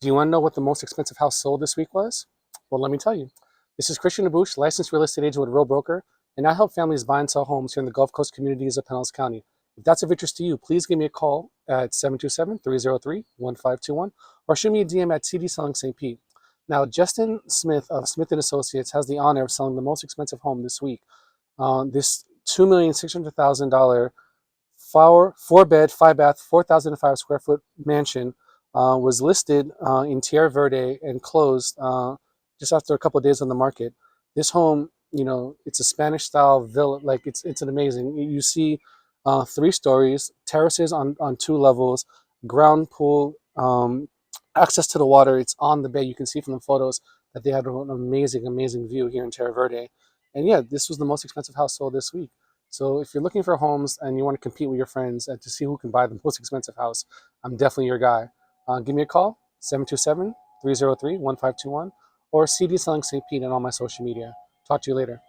Do you want to know what the most expensive house sold this week was? Well, let me tell you. This is Christian Abouche, licensed real estate agent with Real Broker, and I help families buy and sell homes here in the Gulf Coast communities of Pinellas County. If that's of interest to you, please give me a call at 727-303-1521 or shoot me a DM at TD Selling St. Pete. Now, Justin Smith of Smith & Associates has the honor of selling the most expensive home this week. This $2,600,000 four bed, five bath, 4,005 square foot mansion was listed in Tierra Verde and closed just after a couple of days on the market. This home, it's a Spanish style villa. Like it's an amazing. You see 3 stories, terraces on 2 levels, ground pool, access to the water. It's on the bay. You can see from the photos that they had an amazing view here in Terra Verde. And yeah, this was the most expensive house sold this week. So if you're looking for homes and you want to compete with your friends and to see who can buy the most expensive house, I'm definitely your guy. Give me a call, 727-303-1521, or CD Selling St. Pete on all my social media. Talk to you later.